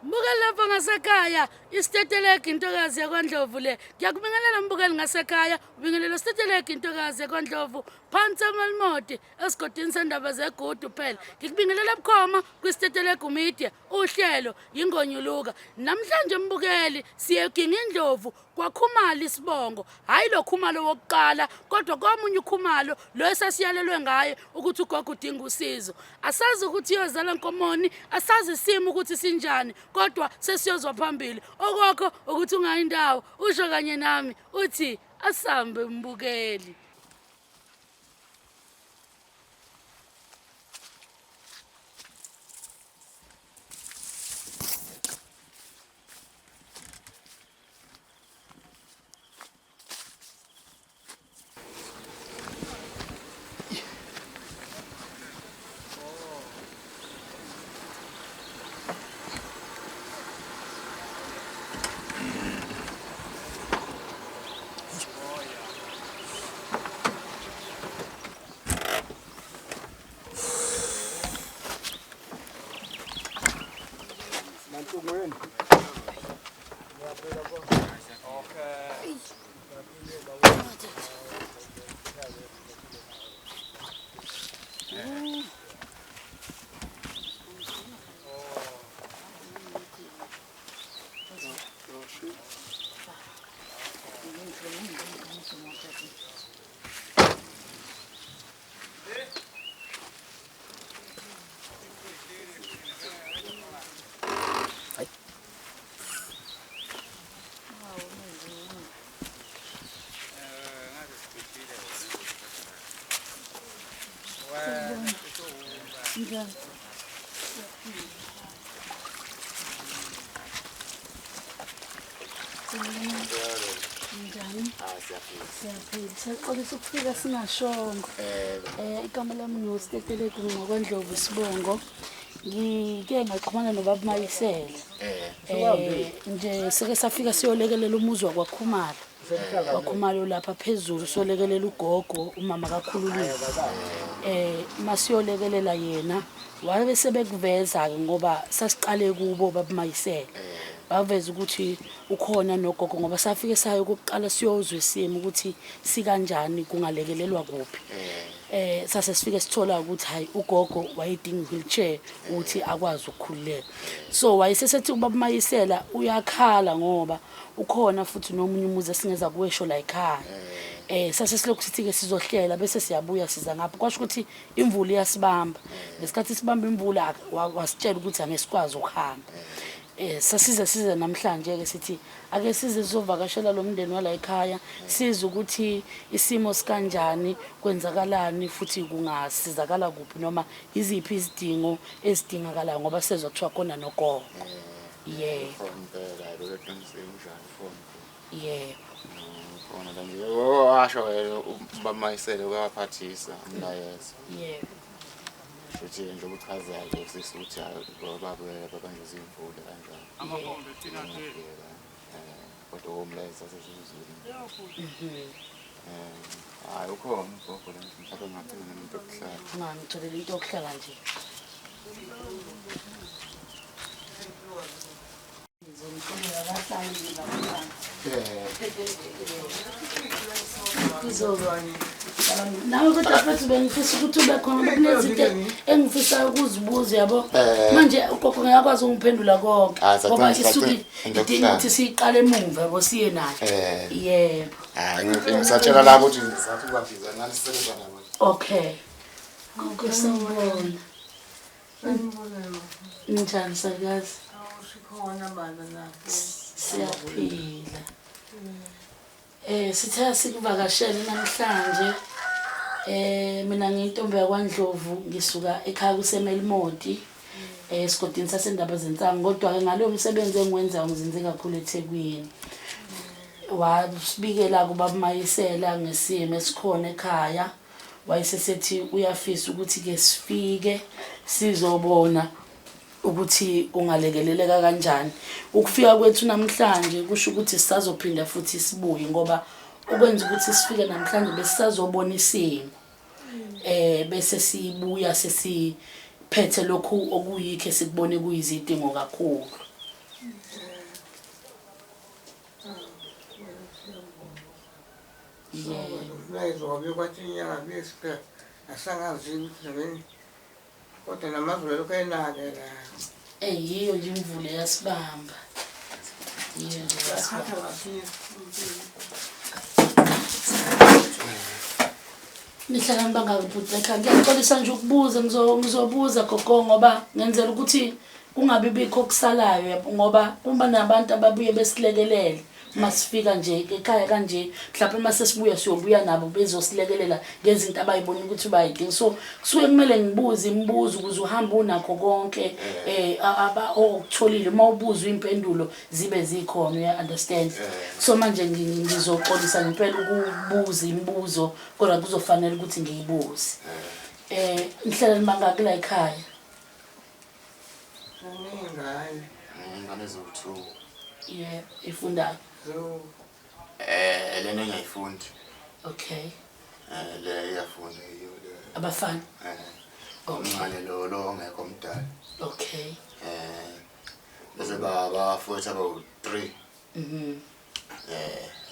Mbuka lapha ngasekhaya isiteteleka intokazi yakwaNdlovu le. Ngiyakubingelela mbukeli ngasekhaya, ubingelela isiteteleka intokazi yakwaNdlovu phansi eMalimoti esigodini sendaba zegudu phela. Ngikubingelela bukhoma kwisiteteleka media uhlelo ingonyuluka. Namhlanje mbukeli siyeginga iNdlovu kwaKhumalo isibongo. Hayi lo Khumalo wokuqala kodwa komunye uKhumalo lo esasiyalelwe ngaye ukuthi ugogo udinga usizo. Asazi ukuthi iyozala Nkomoni, asazi isimo ukuthi sinjani kodwa sesiyozwa phambili. Okokho ukuthi ungayindawo usho kanye nami uthi asambe mbukeli. Siyaxolisa ukufika singashongo. Igama lami ngiyositeteleka ngokwaNdlovu Sibongo. Ngike ngaxhumana noBaba Mayisela. Nje sike safika siyolekelela umuzi wakwaKhumalo. WaKhumalo lapha phezulu solekelela ugogo umama kaKhululile. Masiyolekelela yena wabe sebekuveza ke ngoba sasiqale kubo Baba Mayisela. Baveza ukuthi ukhona nogogo ngoba safike sayo kokuqala siyozwe isimo ukuthi sikanjani kungalekelelwa kuphi. Sase sifike sithola ukuthi hayi ugogo wayedinga wheelchair ukuthi akwazi ukukhululeka. So wayesesethi uBaba Mayisela uyakhala ngoba ukhona futhi nomunye umuzi esingeza kuwesho la ekhaya. Sase silokhu sithi ke sizohlela bese siyabuya siza ngapha kwasho ukuthi imvula iyasibamba. Lesikhathi sibamba imvula wasitshela ukuthi angesikwazi ukuhamba. Sasize namhlanje ke sithi ake size sizovakashela lo mndeni wala ekhaya siza ukuthi isimo sikanjani kwenzakalani futhi kungasizakala kuphi noma iziphi izidingo ezidingakala ngoba sezwa kuthiwa khona nogogo. Yebo. Khona la nje washo uBaba Mayisela ukaphathisa umlayeza. Yebo. Futhi nje ukuchazayo sisithi baba babanje izimvula kanjani. Amahombe thina ke. Kodwa umlayeza sesizwile. Hayi ukhona ugogo la mhlawumbe ngathini umuntu okuhlala. Ngitholela into yokuhlala nje. Nawe kodwa futhi bengifisa ukuthi ube khona kunezinto engifisa ukuzibuza yabo. Manje ugogo ngiyakwazi ukungiphendula konke ngoba isuke idinga ukuthi siqale emuva yabo siye nayo. Yebo. Hayi ngisatshela la ukuthi ngizathi kwabhiza nani sisebenza nabo. Okay. Ngokubona. Njani sakazi? Sikhona bana lapho. Siyaphila. Sithe sikuvakashela namhlanje. Mina ngiyintombi yakwaNdlovu ngisuka ekhaya kuseMalimoti. Esigodini sasendaba zensango kodwa ke ngalo msebenzi engiwenza ngizinze kakhulu eThekwini. Wasibikela kuBaba Mayisela ngesimo esikhona ekhaya. Wayesesethi uyafisa ukuthi ke sifike sizobona ukuthi ungalekeleleka kanjani. Ukufika kwethu namhlanje kusho ukuthi sisazophinda futhi sibuye ngoba ukwenza ukuthi sifike namhlanje besizobona isimo. Bese sibuya sesiphethe lokhu okuyikho sikubone kuyizidingo kakhulu. Mlayizo kwathi inyanga besika asangazi ukuthi kodwa namazulu lokho enake la yiyo nje imvula yasibamba yiyo nje akhatha yasibamba ngathi nihlakani bangabhuteka ngiyaxolisa nje ukubuza ngizobuza gogo ngoba ngenzela ukuthi kungabi bikho okusalayo yabo ngoba uma nabantu ababuye besilekelele masifika nje ekhaya kanje mhlawumbe mase sibuya siyobuya nabo bezosilekelela ngezinto abayibona ukuthi bayidinga so kusuke kumele ngibuze imibuzo ukuze uhambe unakho konke okutholile uma ubuza impendulo zibe zikhona uya understand so manje ngizoxolisa ngempela ukubuza imibuzo kodwa kuzofanele ukuthi ngiyibuze nihlala nibangaki la ekhaya ningane ngane eziwu-2 ifundayo so lena engayifundi okay le iyafunda yiyo le abafana omncane lo ongekho omdala okay bese bafowethu abawu-3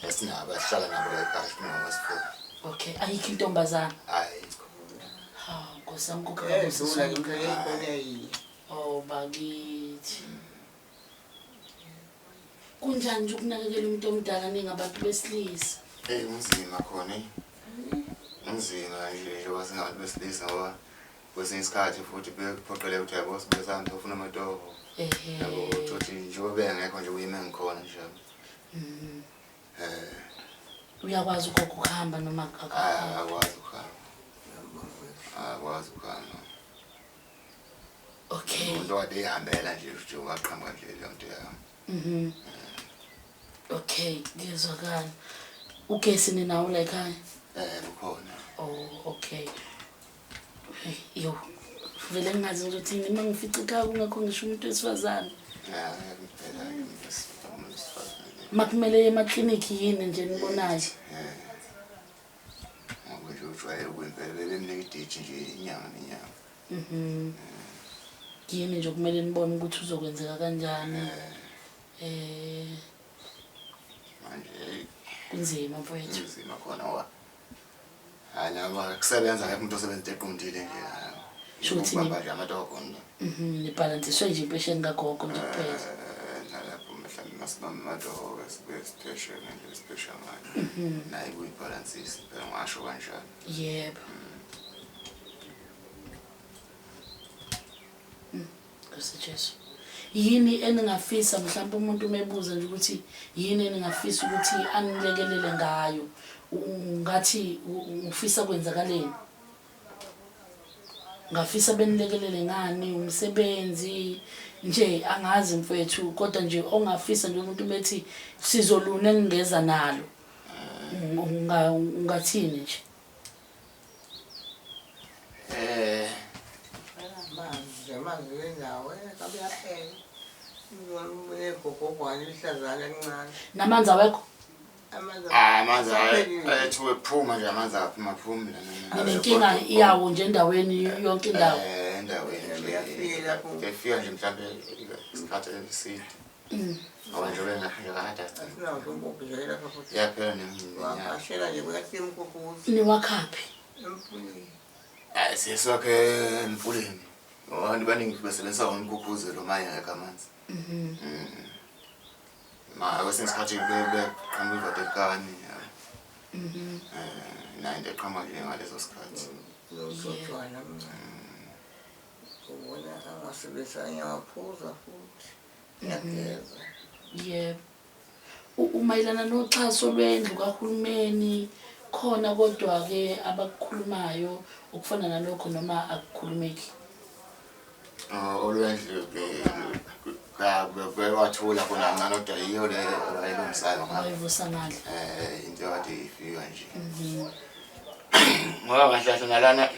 esinabo esihlala nabo la ekhaya sinabasifundi okay ayikho intombazana hayi Nkosi yami edlula into eyikhona yiyo oh bakithi kunjani nje ukunakekela umuntu omdala ningabantu besilisa unzima khona unzima nje wasingabantu besilisa ngoba kwesinye isikhathi futhi bephoqeleka ukuthi yabo sibesana ufuna amatoho yabo uthi njengoba bengekho nje uyime ngikhona nje uyakwazi ukuhamba noma akwazi ukuhamba akwazi ukuhamba okay umuntu wade ihambela nje waqhamuka nje leyo nto yami okay ngizwakala ugesi ninawo la ekhaya bukhona oh okay yo vele ngingazi ukuthi nima ngifica ekhaya kungekho ngisho umuntu wesifazane makumele emakliniki yini nje nibonayo ngoba nje ujwayele ukwempela bebemnika idate nje inyanga nenyanga yini nje kumele nibone ukuthi uzokwenzeka kanjani manje kunzima mfowethu kunzima khona wa laba kusebenza ngeke umuntu osebenza eqondile nje Shuthi ubamba nje amatoho nje nibalansiswe nje impesheni kagogo nje kuphela nalapho mhlawumbe masibamba amatoho special nje special manje naye kuyibalansisa phela ngasho kanjalo yebo Jesu yini eningafisa mhlawumbe umuntu umebuza nje ukuthi yini eningafisa ukuthi anilekelele ngayo ngathi ufisa kwenzakaleni ngafisa benilekelele ngani umsebenzi nje angazi mfowethu kodwa nje ongafisa nje umuntu bethi sizoluna engingeza nalo ungathini nje amanzi wendawo kabe yaphela ngiyogogogwana lihlazana elincane namanzi awekho amanzi ayethu ephuma nje amanzi aphuma ninenkinga iyawo nje endaweni yonke indawo endaweni nje efika nje mhlawumbe isikhathi eside ngoba nje bengahamba asinawo umbobhizela lapha futhi yaphela neminyaka washela nje kwakasimkhukhuzi niwakhaphi emfuleni siyeswakhe emfuleni abantu baningi besebenzisa wona umkhukhuzi lo manje ngekho amanzi kwesinye isikhathi beqhamuka tekani nayo into eqhamuka nje ngaleso sikhathi losotshwana ubona angasebenzisa ngiyaphuza futhi ngiyageza yebo umayelana noxhaso lwendlu kahulumeni khona kodwa ke abakukhulumayo ukufana nalokho noma akukhulumeki olwendlu kwathula khona nganodwa yiyo le ayilungisayo bayivusa ngadla into kade ifika nje ngoba kahle nalana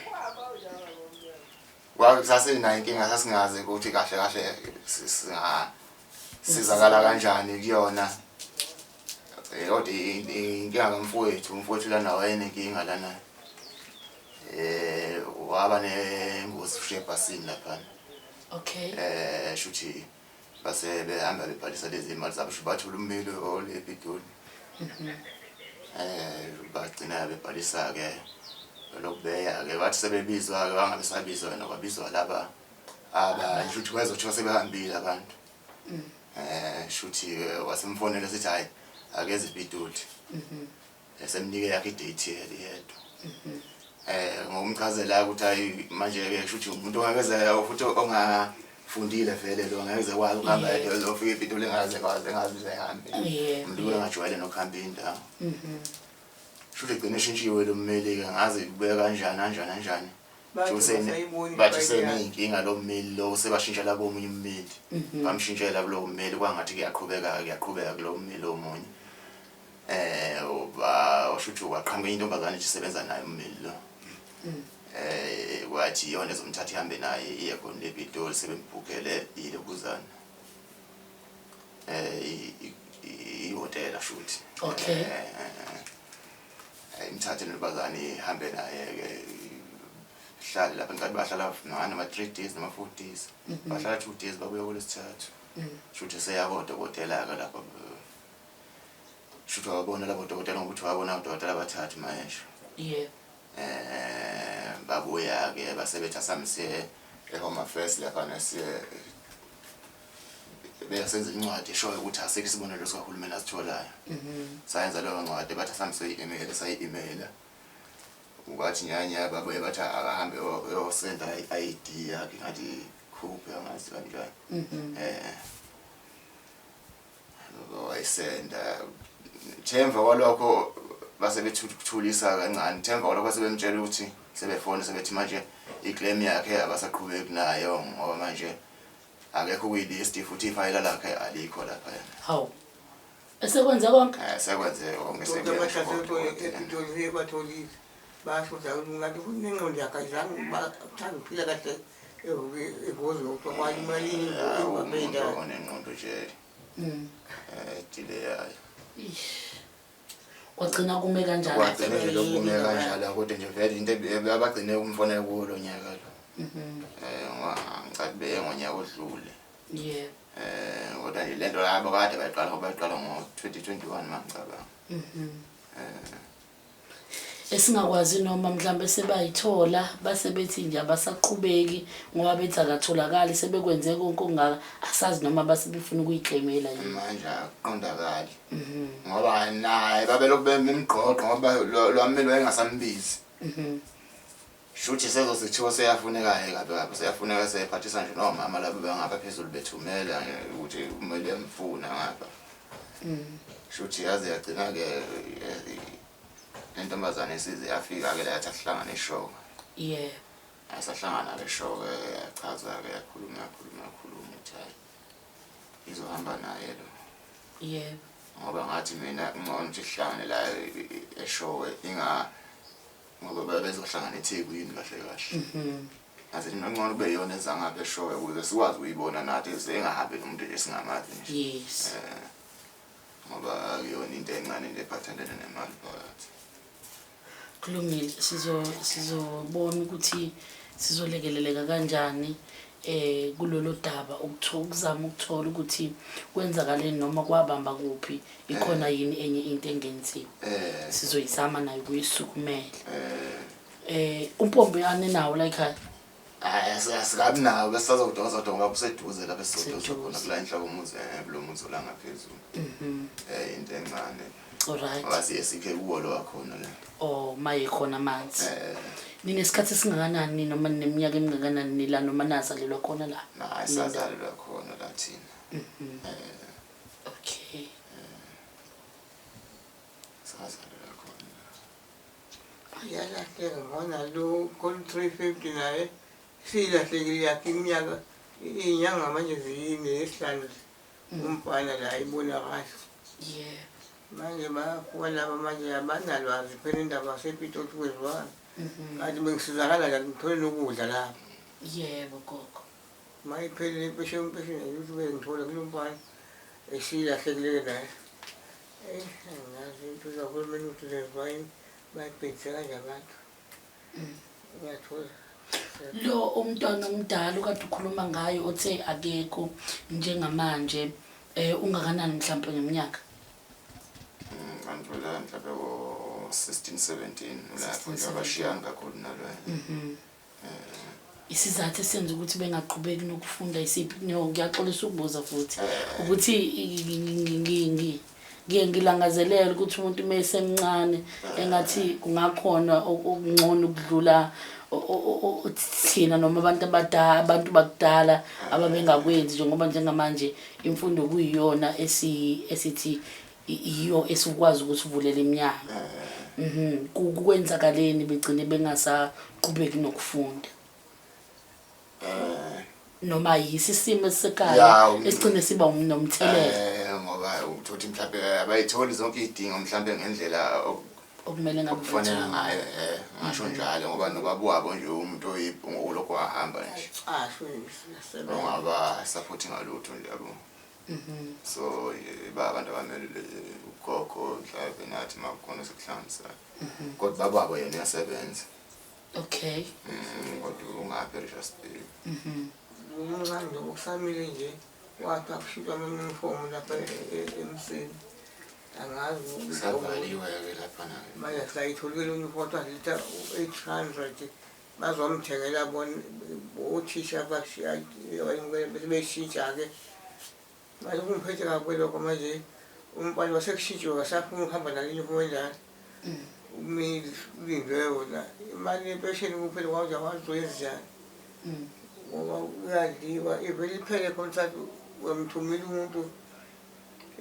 kwakusasinayo inkinga sasingazi ukuthi kahle kahle sizakala kanjani kuyona kodwa inkinga kamfowethu lana wayenenkinga lana waba nengozi ebhasini lapha okay shuthi base behamba bebhalisa lezi imali zabo bathola ummeli olePitoli bagcina bebhalisa ke lokubeya ke bathi sebebizwa ke bangabe sabizwa wena kwabizwa laba shuthi kwezothiwa sebehambile abantu shuthi wasemfonela sithi hayi akeze ePitoli esemnike yakhe idate yedwa ngomchazela ukuthi hayi manje ke shuthi umuntu ongakeze futhi ongafundile vele lo ngeke kwazi ukuhamba yedwa lofika ePitoli engazi usehambe umuntu engajwayele nokuhamba indawo shuthi gcina eshintshiwe lo mmeli ke ngazi kubeka kanjani bathi seneyinkinga lo mmeli lo sebashintsha labo omunye ummeli bamshintshela kulo mmeli kwangathi kuyaqhubeka kulo mmeli omunye shuthi waqhamuka intombazane isebenza naye ummeli lo wathi yona ezomthatha ihambe naye iye khona ePitoli sebembhukele ilokuzana ihotela shuthi okay imthathe intombazane ihambe naye ke hlala lapha ngathi bahlala nama 3 days nama 4 days bahlala 2 days babuya kulesithathu shuthi seyakodokotela ke lapha shuthi wabona labo dokotela ngokuthi wabona udokotela abathathu mayesho babuya ke basebenza samse eHome Affairs lapha nasiye beyasenza incwadi eshoyo ukuthi asekho isibonelo sikahulumeni asitholayo sayenza leyo ncwadi bathi samse i-email sayi-email ukwathi nyanya babuye bathi akahambe yosenda i-ID yakhe ngathi khuphe angazi kanjani wayisenda Themba kwalokho base bethuthulisa kancane Themba kwalokho sebemtshela ukuthi sebefona sebethi manje iclaim yakhe abasaqhubeki nayo ngoba manje akekho kuyilist futhi ifayela lakhe alikho lapha hawu esekwenze konke sekwenze konke sebenze batholile basho ukuthi ngathi kunengqondo yakazange bathanda ukuphila kahle evozi ukuthi kwayi imali ingaphinda onengqondo nje delay yayo kwagcina kume kanjani kwagcina nje lokume kanjalo kodwa nje vele into abagcine ukumfonela kuwo lo nyaka lo ngicabanga ngonyaka odlule kodwa nje lento labo kade bayaqala ngo-2021 mangicabanga esingakwazi noma mhlambe sebayithola base bethi nje abasaqhubeki ngoba bethi akatholakali sebekwenze konke ongaka asazi noma base befuna ukuyiclaimela yini manje aqondakali ngoba naye babelokhu bemgqoqo ngoba lo mmeli wayengasambizi shuthi sezosithiwa seyafunekayo kabi seyafuneka sephathisa nje nomama labo bengapha phezulu bethumela ukuthi kumele emfuna ngapha shuthi yaze yagcina ke intombazane isize yafika ke la yathi ahlangana eshowe asahlangana leshowe yachaza ke yakhuluma ukuthi hayi izohamba naye lo ngoba ngathi mina ngcono nje sihlangane la eshowe ngoba bezohlangana eThekwini kahle athi ngcono kube yona ezangapha eshowe ukuze sikwazi ukuyibona nathi sengahambi nomuntu nje singamazi nje ngoba akuyona into encane nje ephathelene nemali phakathi kulungile sizobona ukuthi sizolekeleleka kanjani kulolo daba ukuzama ukuthola ukuthi kwenzakaleni noma kwabamba kuphi ikhona yini enye into engenziwe sizoyizama nayo kuyisukumela umpombe yane nawo la ekhaya asikabi nawo bese sazodoza ngoba kuseduze lapha esizodoza khona kula inhloko umuzi lo muzi la ngaphezulu into encane alright awasiye sikhe kuwo lo wakhona la maye khona amanzi ninesikhathi singakanani noma neminyaka emingakanani nila noma nazalelwa khona la sazalelwa khona la thina okay sazalelwa khona yalahleka ngona lo kon 350 naye silahlekile yakhe iminyaka inyanga manje ziyine esihlanu umfana la ibona kahle manje bakuwalaba manje abanalwazi phela indaba sePitoli kwezwana kanti bengisizakala la ngithole nokudla lapha yebo gogo mayiphelele impesheni ukuthi bengithola kulomfana esilahlekile naye ngazi into zahulumeni ukuthi lezwayini bayibhekise kanje abantu ngiyathola lo umntwana omdala okade ukhuluma ngayo othe akekho njengamanje ungakanani mhlawumbe ngeminyaka? Ngandlula mhlawumbe ngo-16 17 lapho nje abashiyana kakhulu naloyo. Isizathu esenza ukuthi bengaqhubeki nokufunda isiphi? Ngiyaxolisa ukubuza futhi ukuthi ngilangazelela ukuthi umuntu mesemncane engathi kungakhona okungcono ukudlula thina noma abantu bakudala ababengakwenzi, njengoba njengamanje imfundo kuyiyona esithi iyo esikwazi ukuthi uvulele iminyango. Kukwenzakaleni begcine bengasaqhubeki nokufunda? Noma yisisimo esisekhaya esigcine siba nomthelela? Ngoba uthothi mhlawumbe abayitholi zonke izidingo mhlawumbe ngendlela okumele ngabe kufanele ngayo. Ngisho njalo ngoba nobabwabo nje umuntu oyibhungu lokho ahamba nje. Ngaba support ngalutho nje yabo. So abantu abamele ugogo mhlawumbe nathi makukhona sekuhlanganisa. Kodwa bababo yena uyasebenza. Okay. Kodwa ungaphela still. Umncane ukusamile nje wathi akushintshwa ama-uniform lapha emsini. Angazi usavaliwe-ke laphana. Manje sayitholile uniform litha 800 bazomthengela bona othisha beshintsha-ke. Manje kungiphethe kabi lokho manje umbhali wasekushintshiwe kasafuna ukuhamba nale uniform enjalo. Ulindwe wona imali yempesheni kuphela kwaze wazoyenzenjani. Ngoba uyadliwa ivele iphele contract wamthumile umuntu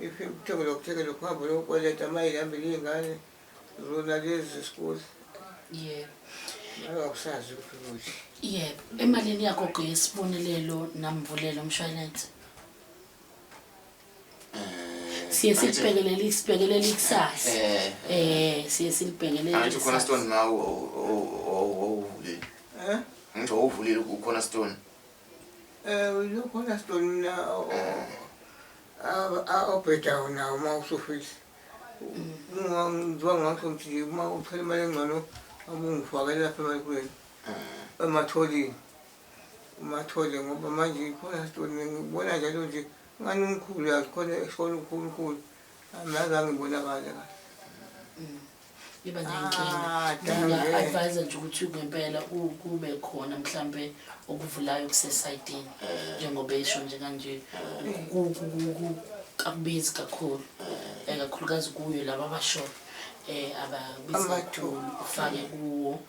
ifike lokuthengela ukuhamba lokweleta mayihambele iy'ngane zona lezi zesikole. Akusazi ukuthi. Yebo, emalini yakho yesibonelelo namvulelo umshwalense siye sibhekelele ikusasa. Siye silibhekelele ikusasa. Angithi khona stone ma uvulile. Ngisho uvulile ukhona stone. Lo khona stone na ophetha nawo uma usufile. Ngizwa ngakho ngithi uma uphela imali engcono abungifakela lapha emalini. Ematholini. Umathole ngoba manje khona stone ngibona njalo nje ngani umkhulu yazi khona esikole ukhulu. Angazange ngibonakale kahle. Iba nenkinga. Advise nje ukuthi ngempela kube khona mhlambe okuvulayo kusesayidini njengoba esho nje kanje akubizi kakhulu kakhulukazi kuyo laba abasho ababiza ufake kuwo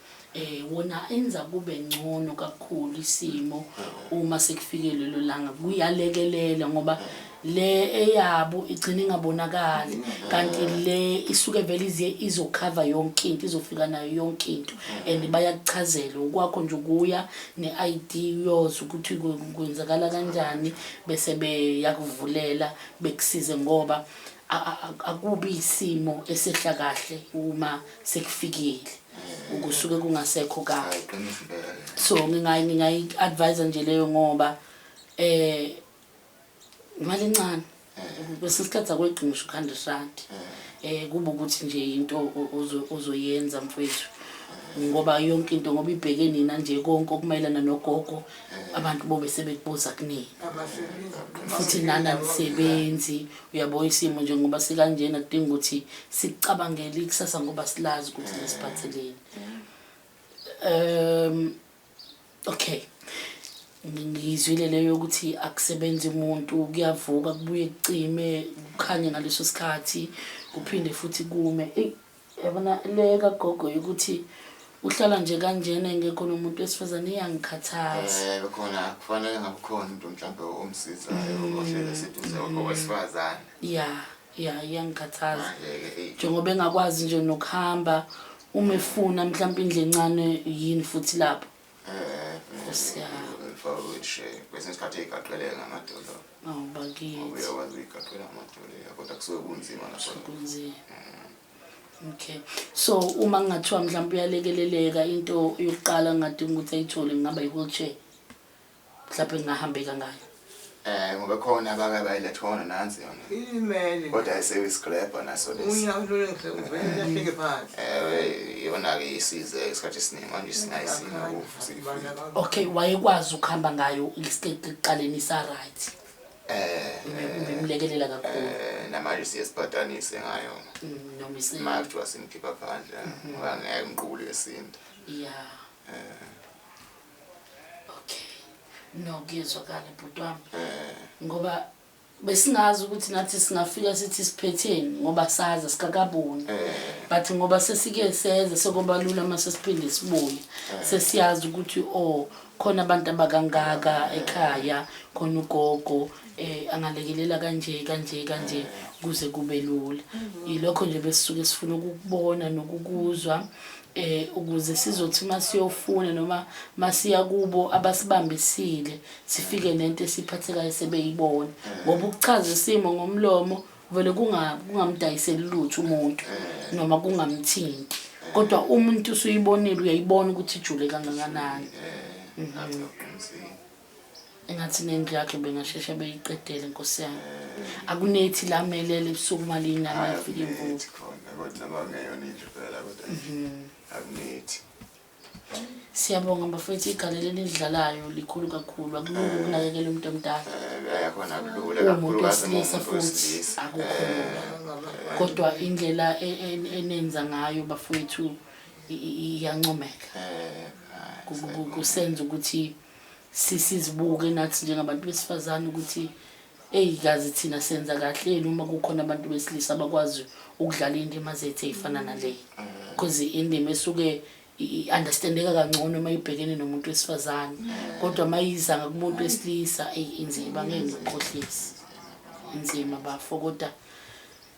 wona enza kube ngcono kakhulu isimo uma sekufike lelo langa kuyalekelela ngoba le eyabo igcina ingabonakali kanti le isuke vele izocover yonke into izofika nayo yonke into and bayakuchazela ukwakho nje ukuya ne-ID yozo ukuthi kwenzakala kanjani bese beyakuvulela bekusize ngoba akubi isimo esehla kahle uma sekufikile ukusuke kungasekho kahle. So ngingayi-advise nje leyo ngoba imali encane bese isikhathi akweqingisho R100 kuba ukuthi nje into ozoyenza mfethu ngoba yonke into ngoba ibheke nina nje konke okumayelana nogogo abantu bobe sebekubuza kunini futhi nana msebenzi uyabo isimo nje ngoba sikanjena kudinga ukuthi sicabangele ikusasa ngoba silazi ukuthi nesiphatheleni. Okay, ngizwile leyo ukuthi akusebenzi umuntu kuyavuka kubuye kucime kukhanye ngaleso sikhathi kuphinde futhi kume. Yabona le kagogo ukuthi uhlala nje kanjena engekho nomuntu wesifazane iyangikhathaza. Bekhona kufanele ngabe khona umuntu mhlawumbe omsizayo ohlele seduze owesifazane. Iyangikhathaza njengoba engakwazi nje nokuhamba uma efuna mhlawumbe indle encane yini futhi lapho. Which kwesinye isikhathi igaqeleka ngamadolo. Bakithi. Uyakwazi ukugaqela ngamadolo kodwa kusuke kunzima nakhona. Kunzima. Okay. So uma ngathiwa mhlawumbe uyalekeleleka into yokuqala ngadinga ukuthi ayithole ngaba i-wheelchair. Mhlawumbe ngahambeka ngayo. ngoba khona abake bayilethona nansi yona imele kodwa ayiservice grabber naso lesi unyaka lolengise uvele lahleke phansi yona-ke isize isikhathi esiningi manje singayisina ukufika Okay, wayekwazi ukuhamba ngayo ekuqaleni isa-right. Ubimlekelela kakhulu. namanje siyesibhatanise ngayo Noma ma kuthiwa simkhipha phandle ngoba ngeke ngiqule yesintu yeah. Okay. No, ngizwakala bhuti wami. Ngoba besingazi ukuthi nathi singafika sithi siphetheni ngoba saza sikakaboni. But ngoba sesike seze sokuba lula mase siphinde sibuye. Sesiyazi ukuthi khona abantu abakangaka ekhaya, khona ugogo angalekelela kanje kuze kube lula. Ilokho nje besisuke sifuna ukubona nokukuzwa ukuze sizothi masiyofuna noma masiya kubo abasibambisile sifike nento esiphathekayo sebeyibona ngoba ukuchaza isimo ngomlomo vele kungamdayiseli lutho umuntu noma kungamthinti kodwa umuntu usuyibonile uyayibona ukuthi ijule kangakanani. Engathi nendlu yakhe bengasheshe beyiqedele Nkosi yami. Akunethi la melele ebusuku malini namafika imvubu. kodwa bangeyona indlu phela kodwa akunethi. Siyabonga bafethu igalelo elidlalayo likhulu kakhulu akulula ukunakekela umuntu omdala. Yakhona kulula kakhulu Wesilisa futhi akukhona. Kodwa indlela enenza ngayo bafethu iyancomeka. Kusenza ukuthi sizibuke nathi njengabantu besifazane ukuthi kazi thina senza kahle noma kukhona abantu besilisa abakwazi ukudlala indima zethu ezifana nale. Because indima esuke understandeka kangcono mayibhekene nomuntu wesifazane kodwa mayiza ngakumuntu wesilisa inzima ngeke ngikhohlisi. Inzima bafo kodwa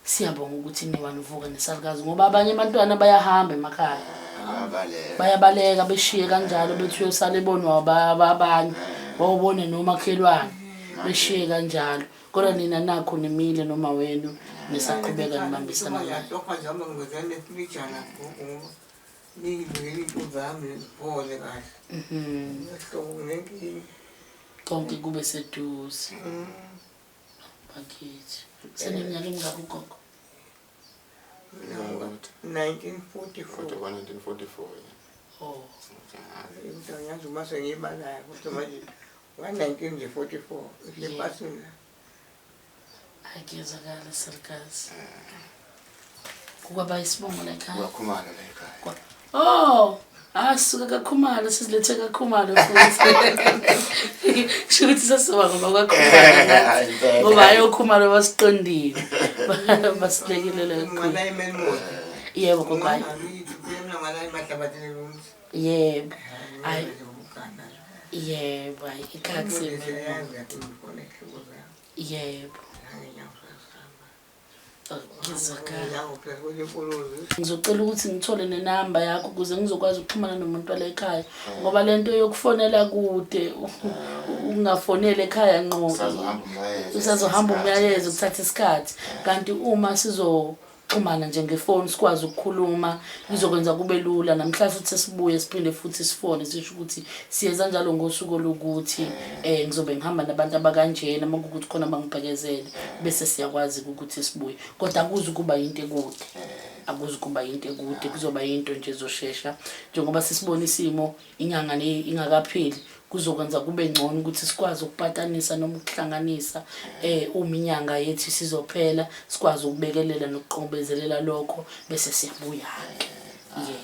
siyabonga ukuthi niwani uvuka nesalukazi ngoba abanye abantwana bayahamba emakhaya. Bayabaleka beshiye kanjalo bethi uyosala ebonwa abanye wawubone nomakhelwane beshiye kanjalo kodwa nina nakho nimile noma wenu nisaqhubeka nibambisana naye. Lokho ngizane sibijana ngoba ngiyiveli uzami ziphole kahle. Ngihlobo nenkingi konke kube seduze. Bakithi seneminyaka emingaki ugogo? 1944 Oh ngiyazi uma sengiyibalayo kodwa manje 1944 isepasini. Akuyezakala salukazi. Kukwaba isibongo la ekhaya. Kwakhumalo la ekhaya. Asuka kaKhumalo sizilethe kaKhumalo futhi. Shuthi sasiba ngoba kwaKhumalo. Ngoba ayoKhumalo basiqondile. Basilekelele kakhulu. Yebo kokwayo. Yebo. Yebo, ikhathi yebo. Ngizocela ukuthi ngithole nenamba yakho ukuze ngizokwazi ukuxhumana nomuntu wala ekhaya ngoba lento yokufonela kude ungafonela ekhaya ngqo usazohamba umyalezo ukuthatha isikhathi kanti uma sizoxhumana nje ngefoni sikwazi ukukhuluma izokwenza kube lula namhlanje futhi sibuye siphinde futhi sifone sisho ukuthi siyenza njalo ngosuku lokuthi ngizobe ngihamba nabantu abakanjena makukuthi khona bangibhekezele bese siyakwazi ukuthi sibuye kodwa akuzi kuba into ekude akuzi kuba into ekude kuzoba into nje ezoshesha njengoba sisibona isimo inyanga ingakapheli kuzokwenza kube ngcono ukuthi sikwazi ukupatanisa noma ukuhlanganisa uma inyanga yethu sizophela sikwazi ukubekelela nokuqombezelela lokho bese siyabuya ke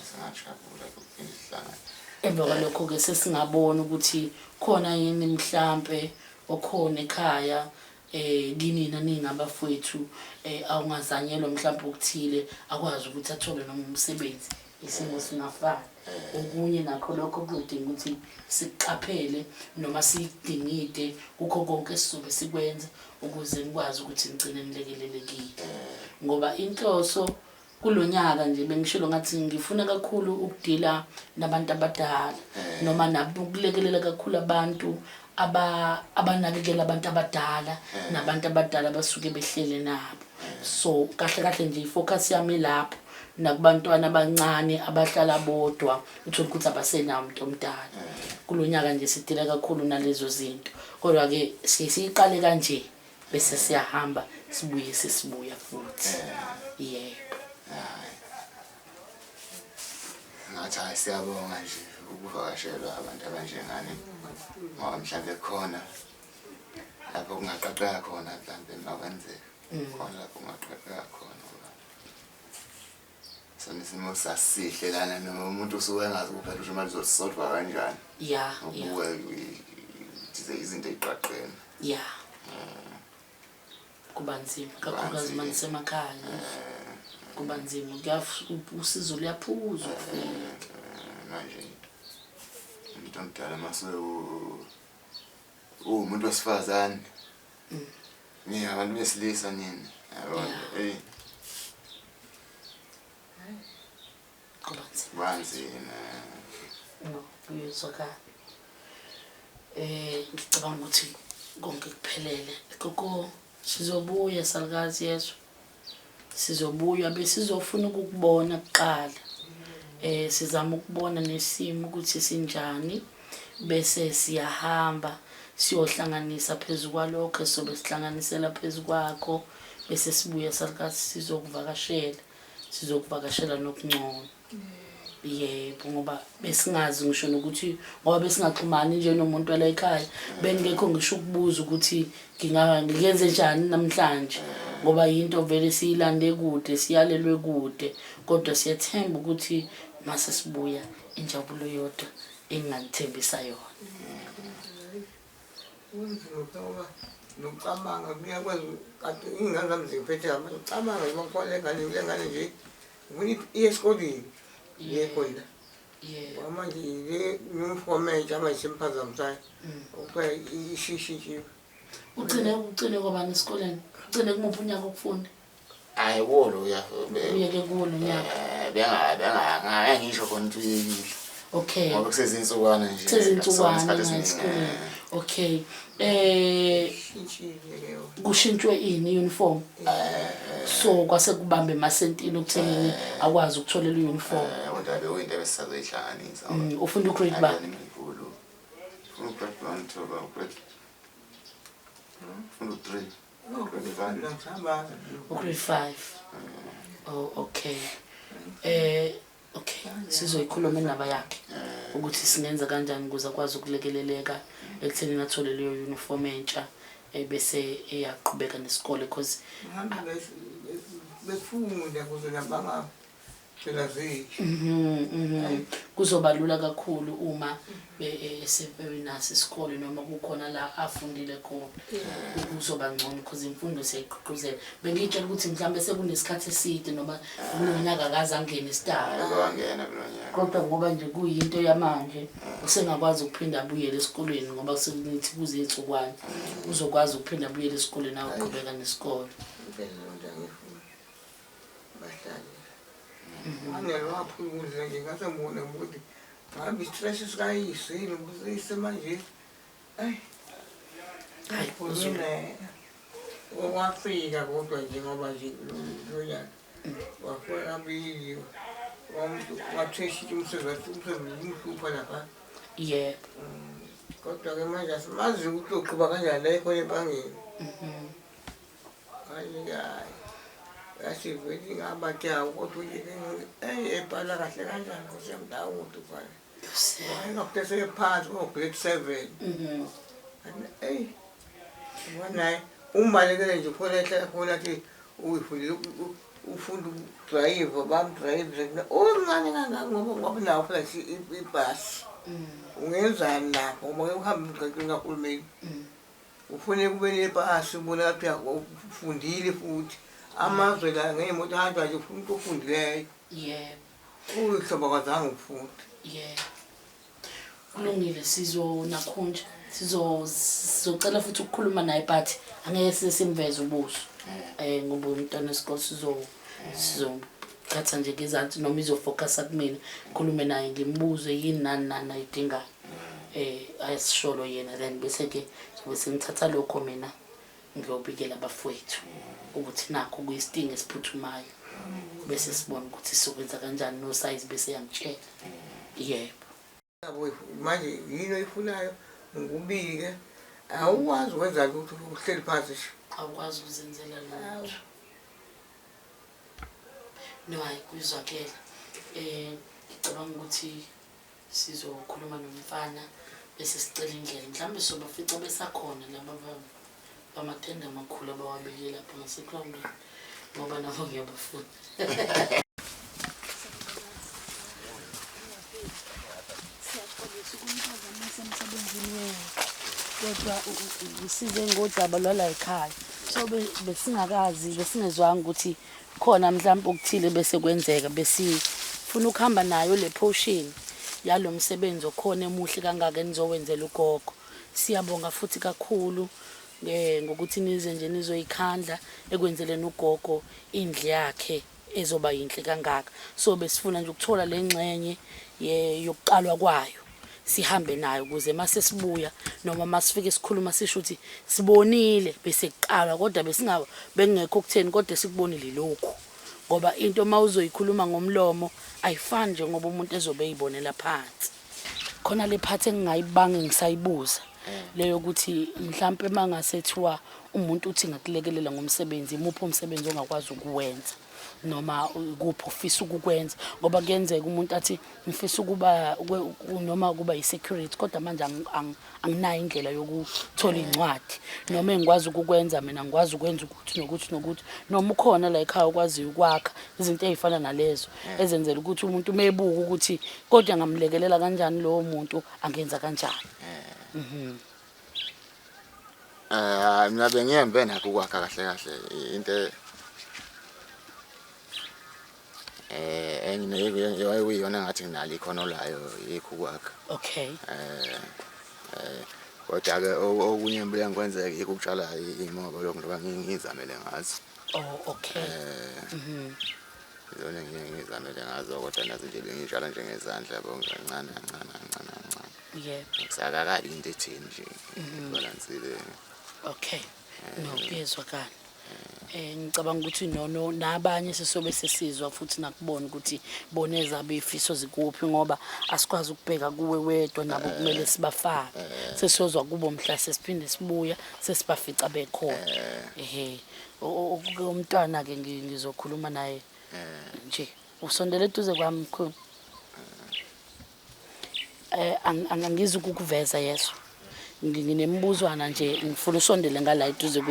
singajabula ukuphindisana emva kwalokho ke sesingabona ukuthi khona yini mhlambe okhona ekhaya kinina ningabafowethu awungazanyelwa mhlawumbe ukuthile akwazi ukuthi athole noma umsebenzi isimo singafani okunye nakho lokho kudinga ukuthi siqaphele noma sidingide kukho konke sizobe sikwenza ukuze nikwazi ukuthi ngicine nilekelelekile ngoba inhloso kulonyaka nje bengishilo ngathi ngifuna kakhulu ukudila nabantu abadala noma nabukulekelela kakhulu abantu abanakekela abantu abadala nabantu abadala basuke behlele nabo so kahle nje ifocus yami lapho nakubantwana abancane abahlala bodwa uthola ukuthi abasenawo umuntu omdala kulonyaka nje sidila kakhulu nalezo zinto kodwa ke siyiqale kanje bese siyahamba sibuye sesibuya futhi yebo ngathi hayi siyabonga nje ukuvakashelwa abantu abanjengani ngoba mhlawumbe khona lapho kungaqaqeka khona mhlawumbe makwenzeka khona lapho kungaqaqeka khona sonisimo sasihle lana noma umuntu usuke engazi kuphela usho imali zosodwa kanjani ubuke izinto eziqaqene kuba nzima kakhulukazi manje semakhaya kuba nzima usizo luyaphuza manje umuntu omdala masuke umuntu wesifazane ni abantu besilisa nini yabona kubanzima uyezwakala ngicabanga ukuthi konke kuphelele koko sizobuya salukazi Yesu sizobuya besizofuna ukukubona kuqala sizama ukubona nesimo ukuthi sinjani bese siyahamba siyohlanganisa phezulu kwalokho sobe sihlanganisela phezulu kwakho bese sibuya salukazi sizokuvakashela nokungcono yebo ngoba besingazi ngisho nokuthi ngoba besingaxhumani nje nomuntu wala ekhaya bengekho ngisho ukubuza ukuthi ngiyenze njani namhlanje ngoba into vele siyilande kude siyalelwe kude kodwa siyathemba ukuthi mase sibuya injabulo yodwa engangithembisa yona ngoba nokucabanga kuyakwazi kade ingane zami ziphethe amacabanga imakhola engane ngane nje ngifuna esikoleni yekhona manje le uniform entsha manje simphazamisayo ukuphela ishishi ugcine kwabani esikoleni ugcine kumuphi unyaka ukufunda hayi wolo uyeke kuwo benga ngisho khona ukuthi uyekile okay ngoba kusezinsukwana nje sezinsukwana esikoleni okay kushintshwe ini uniform so kwase kubambe emasentini ukuthenini akwazi ukutholela uniform kodwa bewuyinto ebesisazoyihlanganisa ufunda ugrade ba ufunda ugrade 1 to grade ufunda 3 ugrade 5 oh okay okay sizoyikhuluma naba yakhe ukuthi singenza kanjani ukuze akwazi ukulekeleleka ekuthenini athole leyo uniform entsha bese eyaqhubeka nesikole because befunda kuze nabanga phela zethu kuzoba lula kakhulu uma sebenaso isikole noma kukhona la afundile khona kuzoba ngcono because imfundo siyayiqhubuzela bengitshela ukuthi mhlambe sekunesikhathi eside noma kulonyaka akaze angene isitaba kodwa ngoba nje kuyinto yamanje usengakwazi ukuphinda abuyele esikoleni ngoba sekunethi kuze itsukwane uzokwazi ukuphinda abuyele esikoleni nawe uqhubeka nesikole anelwaphuluza nje ngasembona ukuthi ngabe istress sikayisini ubusise manje hayi kuzine wafika kodwa nje ngoba nje loya wafuna abili wathesha umsebenzi umhlupha lapha kodwa ke manje asimazi ukuthi uqhuba kanjani la ekhona ebangeni hayi asiveli ngabatyawo kodwa ebhala kahle kanjani kusemndawo ukuthi ubhala ngaphethe sephansi grade 7 naye umbalekele nje khona athi uyifundile ufunda ukudrayiva bamdrayive uncane kangaka ngoba nawo phela ibhasi ungenzani lapho ngoba uhamba emgaqweni kahulumeni ufune kube nebhasi ubona lapha ufundile futhi amazwe la ngemoto ahanjwa nje ufuna umuntu ofundileyo uyihlobo kwazange ukufunda kulungile sizonakhunja sizocela futhi ukukhuluma naye but angeke sesimveze ubuso ngoba umntwana wesikole sizokhatha nje ngezansi noma izofocusa kumina khulume naye ngimbuze yini nani ayidingayo ayisisholo yena then bese ke sobe sengithatha lokho mina ngiyobikela abafowethu ukuthi nakho kuyisidingo esiphuthumayo bese sibona ukuthi sokwenza kanjani no size bese yangitshela yebo yabo manje yini oyifunayo ngikubike awukwazi ukwenza lutho uhleli phansi awukwazi ukuzenzela lutho no hayi kuzwakela ngicabanga ukuthi sizokhuluma nomfana bese sicela indlela mhlambe sobafica besakhona laba bamatenda amakhulu abawabekile lapha ngasegroundini ngoba nabo ngiyabafuna kodwa usize ngodaba lwala ekhaya so besingakazi besingezwanga ukuthi khona mhlawumbe ukuthile bese kwenzeka besifuna ukuhamba nayo le portion yalo msebenzi okhona emuhle kangaka enizowenzela ugogo siyabonga futhi kakhulu ngokuthi nize nje nizoyikhandla ekwenzeleni ugogo indle yakhe ezoba yinhle kangaka so besifuna nje ukuthola lengxenye yokuqalwa kwayo sihambe nayo ukuze mase sibuya noma masifike sikhuluma sisho ukuthi sibonile bese kuqalwa kodwa bengekho kutheni kodwa sikubonile lokho ngoba into mawuzoyikhuluma ngomlomo ayifani nje ngoba umuntu ezobe eyibonela phansi khona le part engingayibange ngisayibuza leyo ukuthi mhlawumbe mangasethiwa umuntu uthi ngakulekelela ngomsebenzi imuphi umsebenzi ongakwazi ukuwenza noma kuphi ufisa ukukwenza ngoba kuyenzeka umuntu athi ngifisa ukuba noma kuba yi-security kodwa manje anginayo indlela yokuthola incwadi noma engikwazi ukukwenza mina ngikwazi ukwenza ukuthi nokuthi noma ukhona la ekhaya ukwazi ukwakha izinto ezifana nalezo ezenzela ukuthi umuntu mebuka ukuthi kodwa ngamlekelela kanjani lowo muntu angenza kanjani mina bengiyembe nakho ukwakha kahle into engiyona ngathi nginalo ikhono layo yikho kwakha okay kodwa ke okunye mbuye ngikwenzeke yikho ukutshala imoba lokho ngoba ngizamele ngazo okay yona ngizamele ngazo kodwa nazo nje bengitshala nje ngezandla yabo kancane yebo kusakakala into ethini nje balansile okay no kuyezwakala ngicabanga ukuthi no nabanye sesobe sesizwa futhi nakubona ukuthi boneza befiso zikuphi ngoba asikwazi ukubheka kuwe wedwa nabo kumele sibafake sesizozwa kubo mhla sesiphinde sibuya sesibafica bekhona umntwana ke ngizokhuluma naye nje usondele eduze kwami mkhulu angizwe ukuveza yeso nginemibuzwana nje ngifuna usondele ngala eduze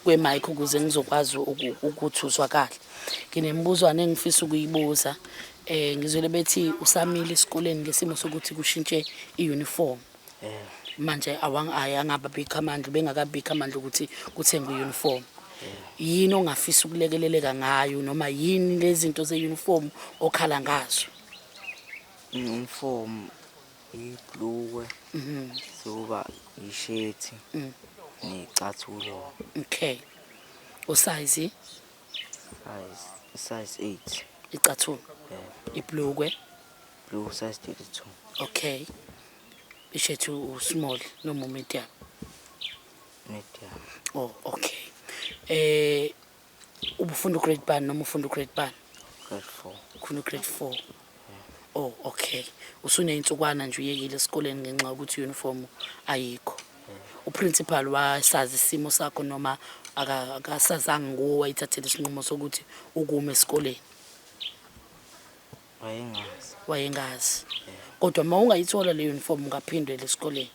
kwemic ukuze ngizokwazi ukuthi uzwakala nginemibuzwana engifisa ukuyibuza ngizwele bethi usamile esikoleni ngesimo sokuthi kushintshe iuniform manje ayangaba big amandla bengakabika amandla ukuthi kuthenga iuniform yini ongafisa ukulekeleleka ngayo noma yini lezi zinto zeuniform okhala ngazo uniform ibhluwe soba ishirt necathulo okay usize size 8 icathulo ibhlukwe blue size 32 okay ishirt small noma medium oh okay ubufunda grade bani noma ufunda grade bani grade 4 khona grade 4 oh okay usuneyintsukwana nje uyekile esikoleni ngenxa ukuthi uniform ayikho uprincipal wasazi isimo sakho noma akasazange nguwe wayithathela isinqumo sokuthi ukume esikoleni wayengazi kodwa mawungayithola le uniform ungaphindwe esikoleni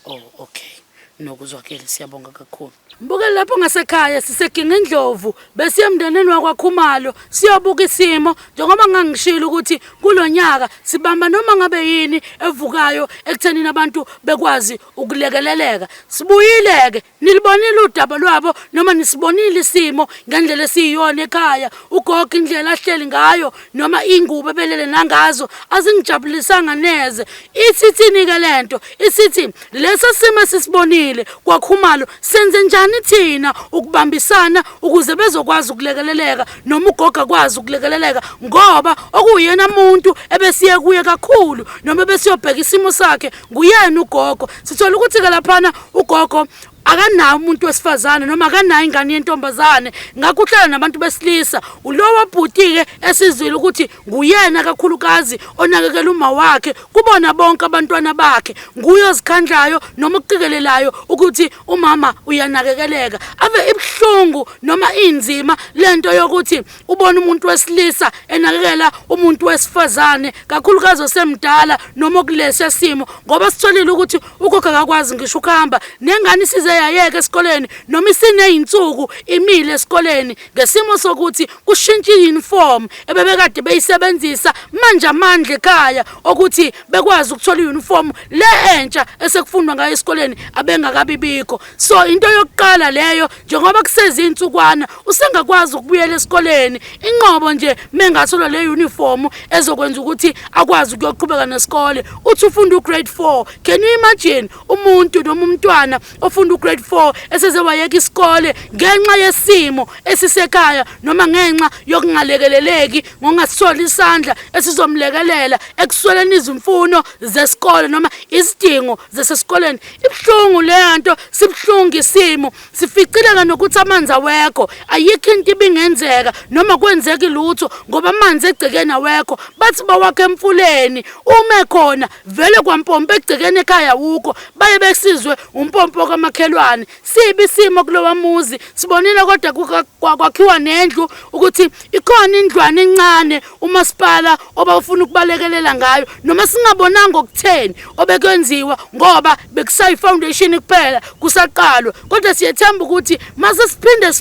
oh okay nokuzwakela siyabonga kakhulu mbukela lapho ngasekhaya siseginga indlovu bese emndeneni wakwaKhumalo siyobuka isimo njengoba ngangishilo ukuthi kulonyaka sibamba noma ngabe yini evukayo ekuthenini abantu bekwazi ukulekeleleka sibuyileke nilibonile udaba lwabo noma nisibonile isimo ngendlela esiyiyona ekhaya ugogo indlela ahleli ngayo noma ingubo belele nangazo azingijabulisanga neze ithithini ke lento isithi lesa simo sisibonile kwaKhumalo senze njani thina ukubambisana ukuze bezokwazi ukulekeleleka noma ugogo akwazi ukulekeleleka ngoba okuyena umuntu ebesiye kuye kakhulu noma besiyobheka isimo sakhe nguyena ugogo sithola ukuthi ke laphana ugogo akanayo umuntu wesifazane noma akanayo ingane yentombazane ngakho uhlala nabantu besilisa ulowo bhuti-ke esizwile ukuthi nguyena kakhulukazi onakekela uma wakhe kubona bonke abantwana bakhe nguye ozikhandlayo noma ukuqikelelayo ukuthi umama uyanakekeleka ave ibhlungu noma inzima lento yokuthi ubona umuntu wesilisa enakekela umuntu wesifazane kakhulukazi osemdala noma kulesi simo ngoba sitholile ukuthi ugogo akakwazi ngisho ukuhamba nengane isize yayeke esikoleni noma isine insuku imile esikoleni ngesimo sokuthi kushintshe uniform ebebekade beyisebenzisa manje amandla ekhaya ukuthi bekwazi ukuthola uniform le entsha esekufundwa ngayo esikoleni abengakabibikho so into yokuqala leyo njengoba kuseze insukwana usengakwazi ukubuyela esikoleni inqobo nje mengathola le uniform ezokwenza ukuthi akwazi ukuyoqhubeka nesikole uthi ufunda ugrade 4 can you imagine umuntu noma umntwana ofunda ugrade 4 eseze wayeka isikole ngenxa yesimo esisekhaya noma ngenxa yokungalekeleleki ngokungasitholi isandla esizomlekelela ekusweleni izimfuno zesikole noma izidingo zasesikoleni ibhlungu lento sibhlungu isimo sificileka nokuthi amanzi awekho ayikho into ibingenzeka noma kwenzeka ilutho ngoba amanzi egcekeni awekho bathi bawakhe emfuleni uma khona vele kwampompa egcekeni ekhaya ukho baye besizwe umpompo kamakhelwane sibi isimo kulowa muzi sibonile kodwa kwakhiwa nendlu ukuthi ikhona indlwane encane umasipala obafuna ukubalekelela ngayo noma singabonanga ukutheni obekwenziwa ngoba bekusayi foundation kuphela kusaqalwa kodwa siyethemba ukuthi mase siphinde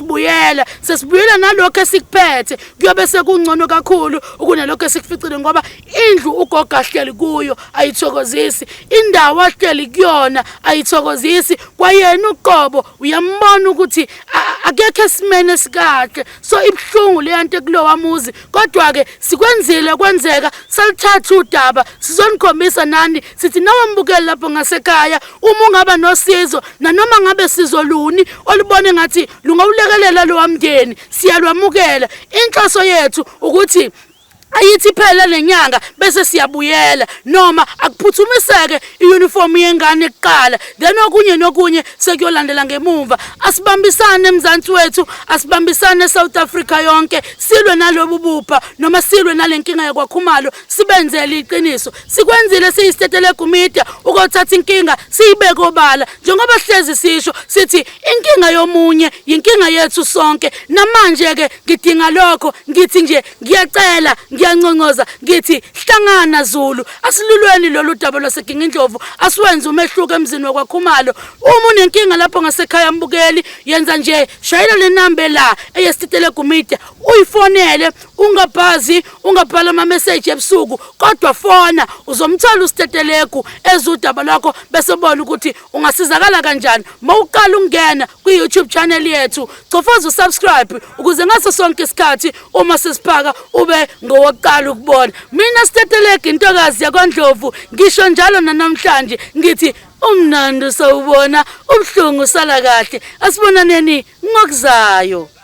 sesibuyela nalokho esikuphethe kuyobe sekungcono kakhulu kunalokho esikuficile ngoba indlu ugogo ahleli kuyo ayithokozisi indawo ahleli kuyona ayithokozisi kwayena uqobo uyambona ukuthi akekho esimene esikahle so ibhlungu lento kulowa muzi kodwa ke sikwenzile kwenzeka salithatha udaba sizonikhombisa nani sithi nawe mbukeli lapho ngasekhaya uma ungaba nosizo nanoma ngabe sizoluni olubone ngathi lungawulekelela lo wamndeni siyalwamukela inhloso yethu ukuthi ayithi phela lenyanga bese siyabuyela noma akuphuthumiseke iuniform yengane ekuqala then okunye sekuyolandela ngemuva asibambisane emzansi wethu asibambisane South Africa yonke silwe nalobu bupha noma silwe nalenkinga yakwaKhumalo sibenzele iqiniso sikwenzile siyistetele kumedia ukuthatha inkinga siyibeke obala njengoba hlezi sisho sithi inkinga yomunye inkinga yethu sonke namanje ke ngidinga lokho ngithi nje ngiyacela ngiyanconcoza ngithi hlangana Zulu asilulweni lolu daba lwaseGingindlovu asiwenze umehluko emzini wakwaKhumalo uma unenkinga lapho ngasekhaya mbukeli yenza nje shayela le number la eyesitele kumedia uyifonele ungabhazi ungabhala ama message ebusuku kodwa fona uzomthola usteteleku ezudaba lakho bese bona ukuthi ungasizakala kanjani mawuqala ungena ku YouTube channel yethu cofoza usubscribe ukuze ngaso sonke isikhathi uma sesiphaka ube ngowokuqala ukubona mina steteleke intokazi yakwaNdlovu ngisho njalo namhlanje ngithi umnandi sawubona ubhlungu sala kahle asibonaneni ngokuzayo.